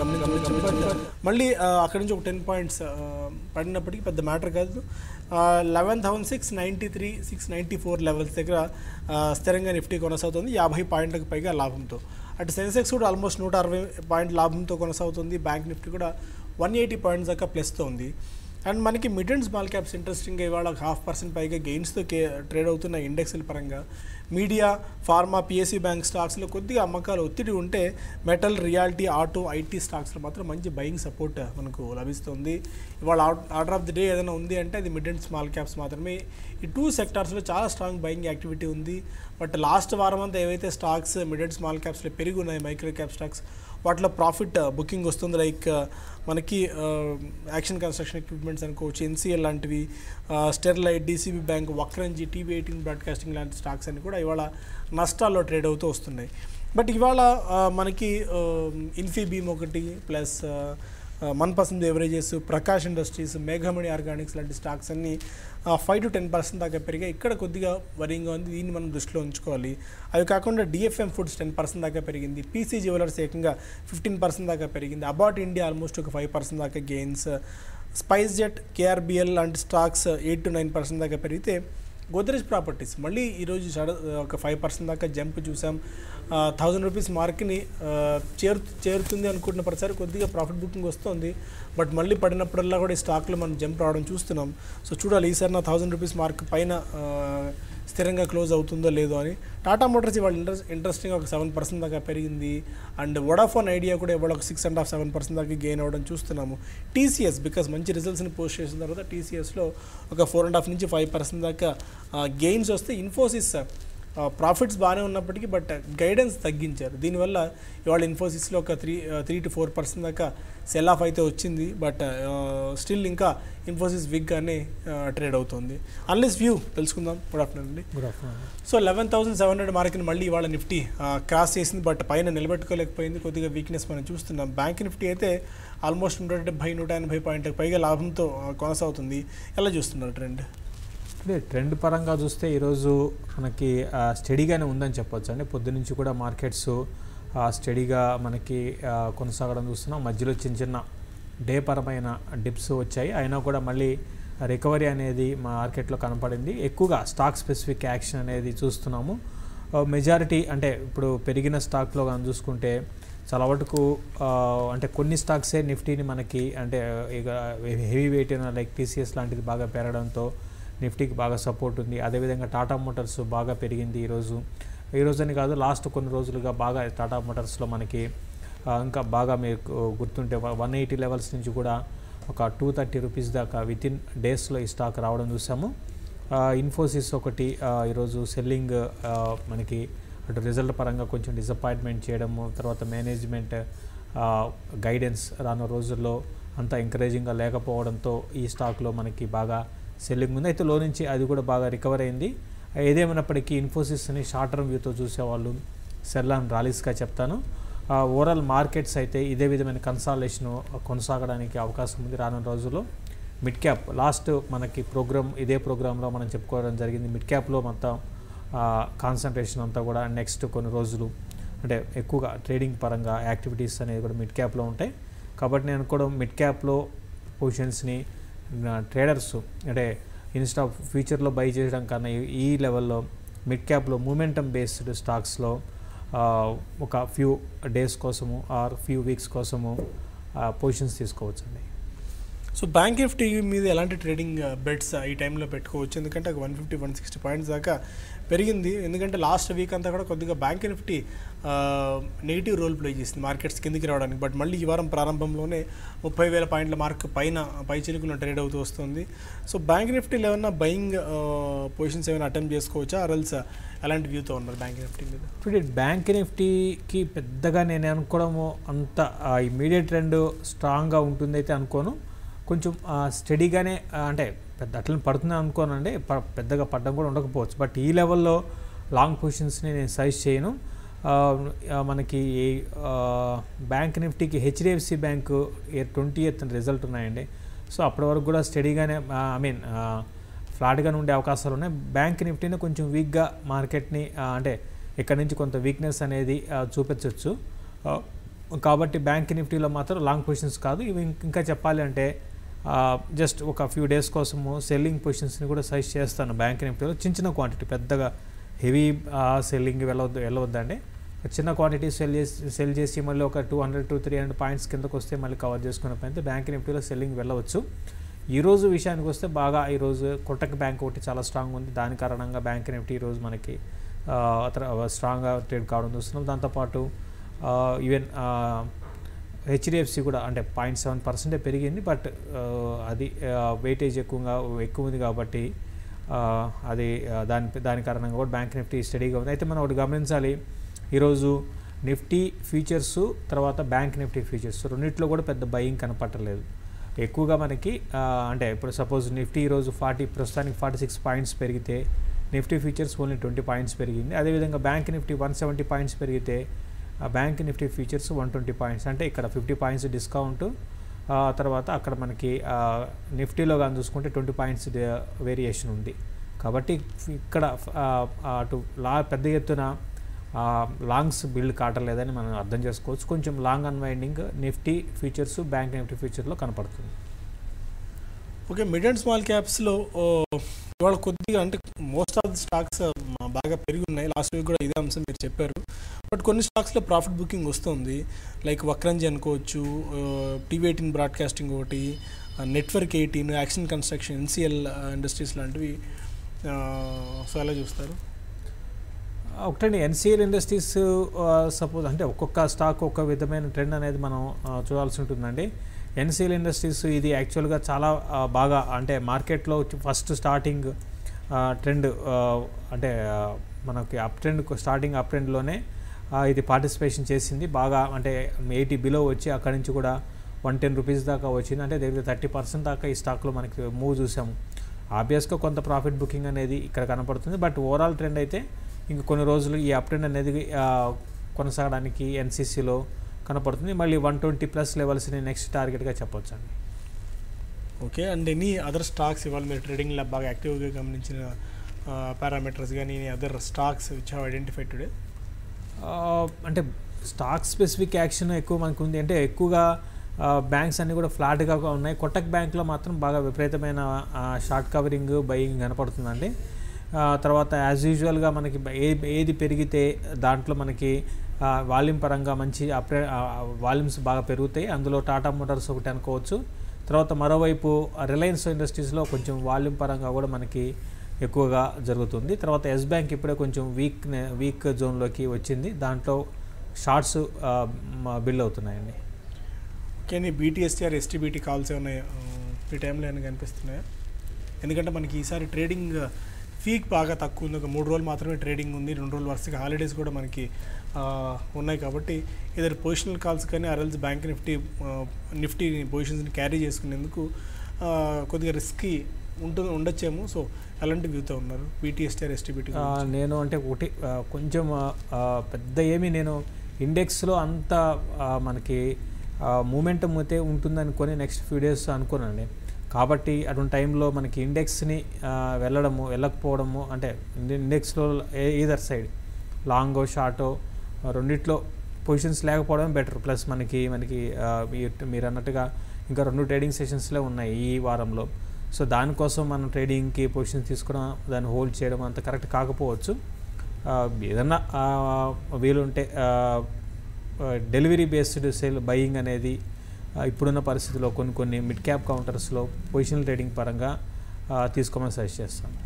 గమనించవచ్చు. బట్ మళ్ళీ అక్కడి నుంచి ఒక 10 పాయింట్స్ పడినప్పటికీ పెద్ద మ్యాటర్ కాదు. 11,693 694 లెవెల్స్ దగ్గర స్థిరంగా నిఫ్టీ కొనసాగుతుంది 50 పాయింట్లకు పైగా లాభంతో. అటు సెన్సెక్స్ కూడా ఆల్మోస్ట్ 160 పాయింట్ లాభంతో కొనసాగుతుంది. బ్యాంక్ నిఫ్టీ కూడా 180 పాయింట్స్ దాకా ప్లస్తో ఉంది. అండ్ మనకి మిడ్ అండ్ స్మాల్ క్యాప్స్ ఇంట్రెస్టింగ్గా ఇవాళ 0.5% పైగా గెయిన్స్తో ట్రేడ్ అవుతున్న ఇండెక్స్ల పరంగా మీడియా, ఫార్మా, పిఎస్యూ బ్యాంక్ స్టాక్స్లో కొద్దిగా అమ్మకాలు ఒత్తిడి ఉంటే మెటల్, రియాలిటీ, ఆటో, ఐటీ స్టాక్స్లో మాత్రం మంచి బయింగ్ సపోర్ట్ మనకు లభిస్తుంది. ఇవాళ ఆర్డర్ ఆఫ్ ది డే ఏదైనా ఉంది అంటే అది మిడ్ అండ్ స్మాల్ క్యాప్స్ మాత్రమే. ఈ 2 సెక్టార్స్లో చాలా స్ట్రాంగ్ బయింగ్ యాక్టివిటీ ఉంది. బట్ లాస్ట్ వారం అంతా ఏవైతే స్టాక్స్ మిడ్ అండ్ స్మాల్ క్యాప్స్లో పెరిగి ఉన్నాయి, మైక్రో క్యాప్ స్టాక్స్, వాటిలో ప్రాఫిట్ బుకింగ్ వస్తుంది. లైక్ మనకి యాక్షన్ కన్స్ట్రక్షన్ ఎక్విప్మెంట్స్ అనుకోవచ్చు, ఎన్సీఎల్ లాంటివి, Sterlite, DCB bank, Vakrangee, TV eighteen broadcasting లాంటి స్టాక్స్ అన్ని కూడా ఇవాళ నష్టాల్లో ట్రేడ్ అవుతూ వస్తున్నాయి. బట్ ఇవాళ మనకి ఇన్ఫీబీమ్ ఒకటి plus Manpasand ఎవరేజెస్, Prakash industries, మేఘమణి Organics లాంటి స్టాక్స్ అన్నీ 5 to 10% దాకా పెరిగాయి. ఇక్కడ కొద్దిగా వరీగా ఉంది, దీన్ని మనం దృష్టిలో ఉంచుకోవాలి. అవి కాకుండా డిఎఫ్ఎం ఫుడ్స్ 10% దాకా పెరిగింది, పీసీ జ్యువెలర్స్ ఏకంగా 15% దాకా పెరిగింది, అబాట్ ఇండియా ఆల్మోస్ట్ ఒక 5% దాకా గెయిన్స్, స్పైస్ జెట్, కేఆర్బిఎల్ లాంటి స్టాక్స్ 8 to 9% దాకా పెరిగితే గోద్రేజ్ ప్రాపర్టీస్ మళ్ళీ ఈరోజు ఒక 5% దాకా జంప్ చూసాం. 1000 రూపీస్ మార్క్ని చేరుతుంది అనుకుంటున్న ప్రతిసారి కొద్దిగా ప్రాఫిట్ బుకింగ్ వస్తుంది. బట్ మళ్ళీ పడినప్పుడల్లా కూడా ఈ స్టాక్లో మనం జంప్ రావడం చూస్తున్నాం. సో చూడాలి ఈసారి నా 1000 రూపీస్ మార్క్ పైన స్థిరంగా క్లోజ్ అవుతుందో లేదో అని. టాటా మోటార్స్ ఇవాళ ఇంట్రెస్టింగ్గా ఒక 7% దాకా పెరిగింది. అండ్ వోడాఫోన్ ఐడియా కూడా ఇవాళ ఒక 6.5-7% దాకా గెయిన్ అవ్వడం చూస్తున్నాము. టీసీఎస్ బికాస్ మంచి రిజల్ట్స్ని పోస్ట్ చేసిన తర్వాత టీసీఎస్లో ఒక 4.5 నుంచి 5% దాకా గెయిన్స్ వస్తే ఇన్ఫోసిస్ ప్రాఫిట్స్ బాగానే ఉన్నప్పటికీ బట్ గైడెన్స్ తగ్గించారు. దీనివల్ల ఇవాళ ఇన్ఫోసిస్లో ఒక 3 to 4% దాకా సెల్ ఆఫ్ అయితే వచ్చింది. బట్ స్టిల్ ఇంకా ఇన్ఫోసిస్ వీక్గానే ట్రేడ్ అవుతుంది. అన్లెస్ వ్యూ తెలుసుకుందాం. గుడ్ ఆఫ్టర్నూన్ అండి. Good afternoon. సో 11,700 మార్క్ని మళ్ళీ ఇవాళ నిఫ్టీ క్రాస్ చేసింది. బట్ పైన నిలబెట్టుకోలేకపోయింది, కొద్దిగా వీక్నెస్ మనం చూస్తున్నాం. బ్యాంక్ నిఫ్టీ అయితే ఆల్మోస్ట్ 170-180 పాయింట్లకు పైగా లాభంతో కొనసాగుతుంది. ఎలా చూస్తున్నారు ట్రెండ్? ట్రెండ్ పరంగా చూస్తే ఈరోజు మనకి స్టడీగానే ఉందని చెప్పొచ్చు అండి. పొద్దునుంచి కూడా మార్కెట్స్ స్టడీగా మనకి కొనసాగడం చూస్తున్నాం. మధ్యలో చిన్న డే పరమైన డిప్స్ వచ్చాయి, అయినా కూడా మళ్ళీ రికవరీ అనేది మార్కెట్లో కనపడింది. ఎక్కువగా స్టాక్ స్పెసిఫిక్ యాక్షన్ అనేది చూస్తున్నాము. మెజారిటీ అంటే ఇప్పుడు పెరిగిన స్టాక్లో కానీ చూసుకుంటే చాలా వరకు అంటే కొన్ని స్టాక్సే నిఫ్టీని మనకి అంటే ఇక హెవీ వెయిట్ అయిన లైక్ టీసీఎస్ లాంటిది బాగా పెరగడంతో నిఫ్టీకి బాగా సపోర్ట్ ఉంది. అదేవిధంగా టాటా మోటార్స్ బాగా పెరిగింది ఈరోజు అని కాదు, లాస్ట్ కొన్ని రోజులుగా బాగా టాటా మోటార్స్లో మనకి ఇంకా బాగా మీకు గుర్తుంటే 180 లెవెల్స్ నుంచి కూడా ఒక 230 రూపీస్ దాకా వితిన్ డేస్లో ఈ స్టాక్ రావడం చూసాము. ఇన్ఫోసిస్ ఒకటి ఈరోజు సెల్లింగ్ మనకి అటు రిజల్ట్ పరంగా కొంచెం డిసప్పాయింట్మెంట్ చేయడము, తర్వాత మేనేజ్మెంట్ గైడెన్స్ రానున్న రోజుల్లో అంత ఎంకరేజింగ్గా లేకపోవడంతో ఈ స్టాక్లో మనకి బాగా సెల్లింగ్ ఉంది. అయితే లో నుంచి అది కూడా బాగా రికవర్ అయింది. ఏదేమైనప్పటికీ ఇన్ఫోసిస్ని షార్ట్ టర్మ్ వ్యూతో చూసేవాళ్ళు సెల్ అండ్ ర్యాలీస్గా చెప్తాను. ఓవరాల్ మార్కెట్స్ అయితే ఇదే విధమైన కన్సాలిడేషన్ కొనసాగడానికి అవకాశం ఉంది రానున్న రోజుల్లో. మిడ్ క్యాప్ లాస్ట్ మనకి ఇదే ప్రోగ్రాంలో మనం చెప్పుకోవడం జరిగింది. మిడ్ క్యాప్లో మొత్తం కాన్సన్ట్రేషన్ అంతా కూడా నెక్స్ట్ కొన్ని రోజులు అంటే ఎక్కువగా ట్రేడింగ్ పరంగా యాక్టివిటీస్ అనేది కూడా మిడ్ క్యాప్లో ఉంటాయి. కాబట్టి నేను కూడా మిడ్ క్యాప్లో పొజిషన్స్ని ట్రేడర్స్ అంటే ఇన్స్టా ఫ్యూచర్లో బై చేయడం కన్నా ఈ లెవెల్లో మిడ్ క్యాప్లో మూమెంటమ్ బేస్డ్ స్టాక్స్లో ఒక ఫ్యూ డేస్ కోసము ఆర్ ఫ్యూ వీక్స్ కోసము పొజిషన్స్ తీసుకోవచ్చండి. సో బ్యాంక్ నిఫ్టీ మీద ఎలాంటి ట్రేడింగ్ బెట్స్ ఈ టైంలో పెట్టుకోవచ్చు? ఎందుకంటే 150-160 పాయింట్స్ దాకా పెరిగింది. ఎందుకంటే లాస్ట్ వీక్ అంతా కూడా కొద్దిగా bank Nifty negative role play చేసింది మార్కెట్స్ కిందికి రావడానికి. బట్ మళ్ళీ ఈ వారం ప్రారంభంలోనే 30,000 పాయింట్ల మార్క్ పై చిలుకున్న ట్రేడ్ అవుతూ వస్తుంది. సో బ్యాంక్ నిఫ్టీలో ఏమైనా బయింగ్ పొజిషన్స్ ఏమైనా అటెంప్ట్ చేసుకోవచ్చా, ఆర్ఎల్స్ ఎలాంటి వ్యూతో ఉన్నారు బ్యాంక్ నిఫ్టీ మీద? ఇప్పుడు బ్యాంక్ నిఫ్టీకి పెద్దగా నేను అనుకోవడము అంత ఇమీడియట్ ట్రెండ్ స్ట్రాంగ్గా ఉంటుంది అయితే అనుకోను. కొంచెం స్టడీగానే అంటే పెద్ద అట్లా పడుతుందని అనుకోనండి, పెద్దగా పడడం కూడా ఉండకపోవచ్చు. బట్ ఈ లెవెల్లో లాంగ్ పొజిషన్స్ని నేను సజెస్ట్ చేయను. మనకి బ్యాంక్ నిఫ్టీకి హెచ్డిఎఫ్సి బ్యాంకు 20th రిజల్ట్ ఉన్నాయండి. సో అప్పటి వరకు కూడా స్టడీగానే ఫ్లాట్గానే ఉండే అవకాశాలు ఉన్నాయి. బ్యాంక్ నిఫ్టీని కొంచెం వీక్గా మార్కెట్ని అంటే ఇక్కడ నుంచి కొంత వీక్నెస్ అనేది చూపించవచ్చు. కాబట్టి బ్యాంక్ నిఫ్టీలో మాత్రం లాంగ్ పొజిషన్స్ కాదు. ఇవి ఇంకా చెప్పాలి అంటే జస్ట్ ఒక ఫ్యూ డేస్ కోసము సెల్లింగ్ పొజిషన్స్ని కూడా సజెస్ట్ చేస్తాను బ్యాంక్ నిఫ్టీలో. చిన్న క్వాంటిటీ, పెద్దగా హెవీ సెల్లింగ్ వెళ్ళవద్దండి. చిన్న క్వాంటిటీ సెల్ చేసి మళ్ళీ ఒక 200 to 300 పాయింట్స్ కిందకు వస్తే మళ్ళీ కవర్ చేసుకున్న పైన బ్యాంక్ నిఫ్టీలో సెల్లింగ్ వెళ్ళవచ్చు. ఈరోజు విషయానికి వస్తే బాగా ఈరోజు కోటక్ బ్యాంక్ ఒకటి చాలా స్ట్రాంగ్ ఉంది. దాని కారణంగా బ్యాంక్ నిఫ్టీ ఈరోజు మనకి స్ట్రాంగ్గా ట్రేడ్ కావడం చూస్తున్నాం. దాంతోపాటు ఈవెన్ హెచ్డిఎఫ్సి కూడా అంటే 0.7% పెరిగింది. బట్ అది వెయిటేజ్ ఎక్కువ ఉంది కాబట్టి అది దాని కారణంగా కూడా బ్యాంక్ నిఫ్టీ స్టడీగా ఉంది. అయితే మనం ఒకటి గమనించాలి, ఈరోజు నిఫ్టీ ఫ్యూచర్స్ తర్వాత బ్యాంక్ నిఫ్టీ ఫ్యూచర్స్ రెండింటిలో కూడా పెద్ద బయింగ్ కనపట్టలేదు. ఎక్కువగా మనకి అంటే ఇప్పుడు సపోజ్ నిఫ్టీ ఈరోజు ప్రస్తుతానికి 46 పాయింట్స్ పెరిగితే నిఫ్టీ ఫ్యూచర్స్ ఓన్లీ 20 పాయింట్స్ పెరిగింది. అదేవిధంగా బ్యాంక్ నిఫ్టీ 170 పాయింట్స్ పెరిగితే బ్యాంక్ నిఫ్టీ ఫ్యూచర్స్ 120 పాయింట్స్, అంటే ఇక్కడ 50 పాయింట్స్ డిస్కౌంట్. తర్వాత అక్కడ మనకి నిఫ్టీలో కానీ చూసుకుంటే 20 పాయింట్స్ వేరియేషన్ ఉంది. కాబట్టి ఇక్కడ అటు పెద్ద ఎత్తున లాంగ్స్ బిల్డ్ కావట్లేదని మనం అర్థం చేసుకోవచ్చు. కొంచెం long unwinding Nifty futures bank Nifty ఫ్యూచర్లో కనపడుతుంది. ఓకే, మిడ్ అండ్ స్మాల్ క్యాప్స్లో ఇవాళ కొద్దిగా అంటే మోస్ట్ ఆఫ్ ది స్టాక్స్ బాగా పెరిగి ఉన్నాయి. లాస్ట్ వీక్ కూడా ఇదే అంశం మీరు చెప్పారు. బట్ కొన్ని స్టాక్స్లో ప్రాఫిట్ బుకింగ్ వస్తుంది. లైక్ వక్రంజీ అనుకోవచ్చు, TV18 బ్రాడ్కాస్టింగ్ ఒకటి, network 18, action construction, NCL industries లాంటివి. సో ఎలా చూస్తారు? ఒకటండి, NCL ఇండస్ట్రీస్ సపోజ్ అంటే ఒక్కొక్క స్టాక్ ఒక్క విధమైన ట్రెండ్ అనేది మనం చూడాల్సి ఉంటుందండి. NCL ఇండస్ట్రీస్ ఇది యాక్చువల్గా చాలా బాగా అంటే మార్కెట్లో ఫస్ట్ స్టార్టింగ్ ట్రెండ్ అంటే మనకి అప్ ట్రెండ్లోనే ఇది పార్టిసిపేషన్ చేసింది. బాగా అంటే 80 బిలో వచ్చి అక్కడి నుంచి కూడా 110 రూపీస్ దాకా వచ్చింది. అంటే దగ్గర 30% దాకా ఈ స్టాక్లో మనకి మూవ్ చూసాము. ఆబ్వియస్గా కొంత ప్రాఫిట్ బుకింగ్ అనేది ఇక్కడ కనపడుతుంది. బట్ ఓవరాల్ ట్రెండ్ అయితే ఇంకా కొన్ని రోజులు ఈ అప్ ట్రెండ్ అనేది కొనసాగడానికి NCCలో కనపడుతుంది. మళ్ళీ 120+ లెవెల్స్ని నెక్స్ట్ టార్గెట్గా చెప్పొచ్చు అండి. Okay, and any other stocks ఇవాళ మీరు ట్రేడింగ్లో బాగా యాక్టివ్గా గమనించిన పారామీటర్స్ కానీ any other stocks which have identified today? అంటే స్టాక్ స్పెసిఫిక్ యాక్షన్ ఎక్కువ మనకు ఉంది. అంటే ఎక్కువగా బ్యాంక్స్ అన్నీ కూడా ఫ్లాట్గా ఉన్నాయి. కోటక్ బ్యాంక్లో మాత్రం బాగా విపరీతమైన షార్ట్ కవరింగ్ బయింగ్ కనపడుతుందండి. తర్వాత యాజ్ యూజువల్గా మనకి ఏది పెరిగితే దాంట్లో మనకి వాల్యూమ్ పరంగా మంచి వాల్యూమ్స్ బాగా పెరుగుతాయి. అందులో టాటా మోటార్స్ ఒకటి అనుకోవచ్చు. తర్వాత మరోవైపు రిలయన్స్ ఇండస్ట్రీస్లో కొంచెం వాల్యూమ్ పరంగా కూడా మనకి ఎక్కువగా జరుగుతుంది. తర్వాత ఎస్ బ్యాంక్ ఇప్పుడే కొంచెం వీక్ జోన్లోకి వచ్చింది. దాంట్లో షార్ట్స్ బిల్డ్ అవుతున్నాయండి. ఓకే, BTSTR STBT కాల్స్ ఏమైనా ఈ టైంలో ఏమైనా కనిపిస్తున్నాయా? ఎందుకంటే మనకి ఈసారి ట్రేడింగ్ ఫీక్ బాగా తక్కువ ఉంది. ఒక 3 రోజులు మాత్రమే ట్రేడింగ్ ఉంది. 2 రోజులు వరుసగా హాలిడేస్ కూడా మనకి ఉన్నాయి. కాబట్టి ఏదైనా పొజిషనల్ కాల్స్ కానీ ఆర్ఎల్స్ బ్యాంక్ నిఫ్టీ పొజిషన్స్ని క్యారీ చేసుకునేందుకు కొద్దిగా రిస్కీ ఉండొచ్చేమో. సో అలాంటి వ్యూతో ఉన్నారు BTSTR STBT? నేను అంటే ఒకటి కొంచెం పెద్ద ఏమి నేను ఇండెక్స్లో అంత మనకి మూమెంటం అయితే ఉంటుందనుకొని నెక్స్ట్ ఫ్యూ డేస్ అనుకోనండి. కాబట్టి అటువంటి టైంలో మనకి ఇండెక్స్ని వెళ్ళకపోవడము అంటే ఇండెక్స్లో ఈదర్ సైడ్ లాంగో షార్టో రెండిట్లో పొజిషన్స్ లేకపోవడం బెటర్. ప్లస్ మనకి మీరు అన్నట్టుగా ఇంకా 2 ట్రేడింగ్ సెషన్స్లే ఉన్నాయి ఈ వారంలో. సో దానికోసం మనం ట్రేడింగ్కి పొజిషన్స్ తీసుకోవడం, దాన్ని హోల్డ్ చేయడం అంత కరెక్ట్ కాకపోవచ్చు. ఏదన్నా వీలుంటే డెలివరీ బేస్డ్ సేల్ బయింగ్ అనేది ఇప్పుడున్న పరిస్థితిలో కొన్ని మిడ్ క్యాప్ కౌంటర్స్లో పొజిషనల్ ట్రేడింగ్ పరంగా తీసుకోమని సజెస్ట్ చేస్తాను.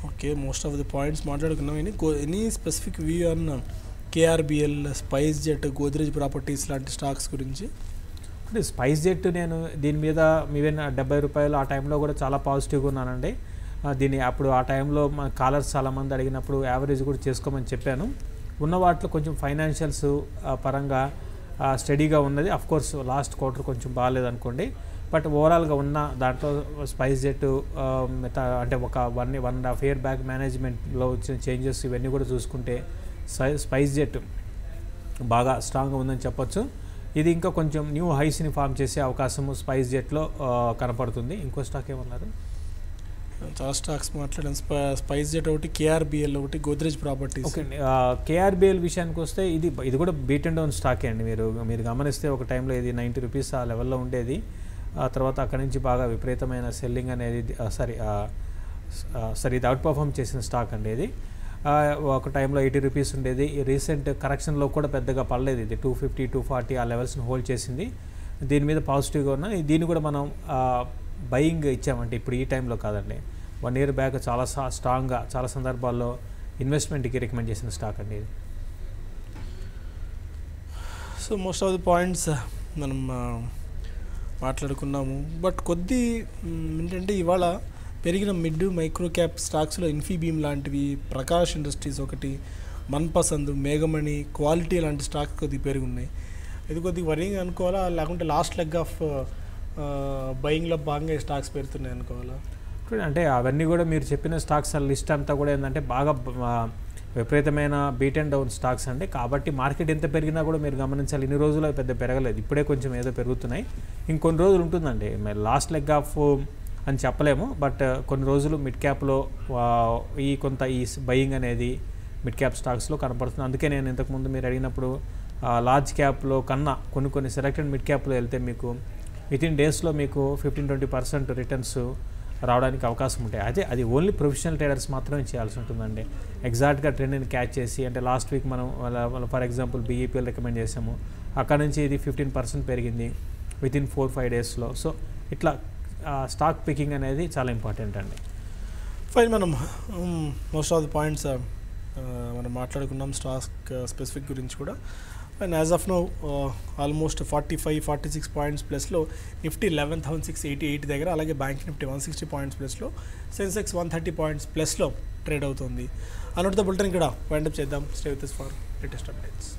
Okay, most of the points మాట్లాడుకున్నాం. Any specific view on KRBL, SpiceJet, Godrej properties లాంటి స్టాక్స్ గురించి? అంటే స్పైస్ జెట్ నేను దీని మీద ఈవెన్ 70 రూపాయలు ఆ టైంలో కూడా చాలా పాజిటివ్గా ఉన్నానండి. దీన్ని అప్పుడు ఆ టైంలో మా కాలర్స్ చాలామంది అడిగినప్పుడు యావరేజ్ కూడా చేసుకోమని చెప్పాను. ఉన్న వాటిలో కొంచెం ఫైనాన్షియల్స్ పరంగా స్టడీగా ఉన్నది. అఫ్కోర్స్ లాస్ట్ క్వార్టర్ కొంచెం బాగాలేదనుకోండి. బట్ ఓవరాల్గా ఉన్న దాంట్లో స్పైస్ జెట్ అంటే ఒక 1.5 year బ్యాక్ మేనేజ్మెంట్లో వచ్చిన చేంజెస్ ఇవన్నీ కూడా చూసుకుంటే స్పైస్ జెట్ బాగా స్ట్రాంగ్గా ఉందని చెప్పొచ్చు. ఇది ఇంకా కొంచెం న్యూ హైస్ని ఫామ్ చేసే అవకాశము స్పైస్ జెట్లో కనపడుతుంది. ఇంకో స్టాక్ ఏమన్నారు? చాలా స్టాక్స్ మాట్లాడాం. స్పైస్ జెట్ ఒకటి, కేఆర్బిఎల్ ఒకటి, గోద్రేజ్ ప్రాపర్టీస్. ఓకే అండి. కేఆర్బిఎల్ విషయానికి వస్తే ఇది కూడా బీట్ అండ్ డౌన్ స్టాకే అండి. మీరు గమనిస్తే ఒక టైంలో ఇది 90 రూపీస్ ఆ లెవెల్లో ఉండేది. ఆ తర్వాత అక్కడి నుంచి బాగా విపరీతమైన సెల్లింగ్ అనేది ఇది అవుట్ పర్ఫామ్ చేసిన స్టాక్ అండి. ఇది ఒక టైంలో 80 రూపీస్ ఉండేది. రీసెంట్ కరెక్షన్లో కూడా పెద్దగా పడలేదు. ఇది 250, 240 ఆ లెవెల్స్ని హోల్డ్ చేసింది. దీని మీద పాజిటివ్గా ఉన్న దీన్ని కూడా మనం బయింగ్ ఇచ్చామంటే ఇప్పుడు ఈ టైంలో కాదండి, 1 year బ్యాక్ చాలా స్ట్రాంగ్గా చాలా సందర్భాల్లో ఇన్వెస్ట్మెంట్కి రికమెండ్ చేసిన స్టాక్ అండి ఇది. So most of the points మనం మాట్లాడుకున్నాము. బట్ ఏంటంటే ఇవాళ పెరిగిన మిడ్ మైక్రో క్యాప్ స్టాక్స్లో ఇన్ఫీబీమ్ లాంటివి, ప్రకాష్ ఇండస్ట్రీస్ ఒకటి, మన్పసంద్, మేఘమణి, క్వాలిటీ లాంటి స్టాక్స్ కొద్దిగా పెరుగున్నాయి. ఇది కొద్దిగా వరింగ్ అనుకోవాలా, లేకుంటే లాస్ట్ లెగ్ ఆఫ్ బయింగ్లో భాగంగా స్టాక్స్ పెరుగుతున్నాయి అనుకోవాలా? అంటే అవన్నీ కూడా మీరు చెప్పిన స్టాక్స్ లిస్ట్ అంతా కూడా ఏంటంటే బాగా విపరీతమైన బీట్ అండ్ డౌన్ స్టాక్స్ అండి. కాబట్టి మార్కెట్ ఎంత పెరిగినా కూడా మీరు గమనించాలి, ఇన్ని రోజులు పెద్ద పెరగలేదు, ఇప్పుడే కొంచెం ఏదో పెరుగుతున్నాయి. ఇంకొన్ని రోజులు ఉంటుందండి, మరి లాస్ట్ లెగ్ ఆఫ్ అని చెప్పలేము. బట్ కొన్ని రోజులు మిడ్ క్యాప్లో ఈ బయింగ్ అనేది మిడ్ క్యాప్ స్టాక్స్లో కనపడుతుంది. అందుకే నేను ఇంతకుముందు మీరు అడిగినప్పుడు లార్జ్ క్యాప్లో కన్నా కొన్ని సెలెక్టెడ్ మిడ్ క్యాప్లో వెళ్తే మీకు వితిన్ డేస్లో మీకు 15-20% రిటర్న్స్ రావడానికి అవకాశం ఉంటాయి. అది ఓన్లీ ప్రొఫెషనల్ ట్రేడర్స్ మాత్రమే చేయాల్సి ఉంటుందండి. ఎగ్జాక్ట్గా ట్రెండ్ని క్యాచ్ చేసి, అంటే లాస్ట్ వీక్ మనం ఫర్ ఎగ్జాంపుల్ బీఈపీఎల్ రికమెండ్ చేసాము, అక్కడ నుంచి ఇది 15% పెరిగింది వితిన్ 4-5 డేస్లో. సో ఇట్లా స్టాక్ పికింగ్ అనేది చాలా ఇంపార్టెంట్ అండి. ఫైన్, మనం మోస్ట్ ఆఫ్ ది పాయింట్స్ మనం మాట్లాడుకున్నాం స్టాక్ స్పెసిఫిక్ గురించి కూడా. And as of now almost 45-46 points ప్లస్లో నిఫ్టీ 11,688 దగ్గర, అలాగే బ్యాంక్ నిఫ్టీ 160 పాయింట్స్ ప్లస్లో, సెన్సెక్స్ 130 పాయింట్స్ ప్లస్లో ట్రేడ్ అవుతుంది. అనౌట్ ద బులెటిన్ కూడా వైండప్ చేద్దాం. Stay with us for latest updates.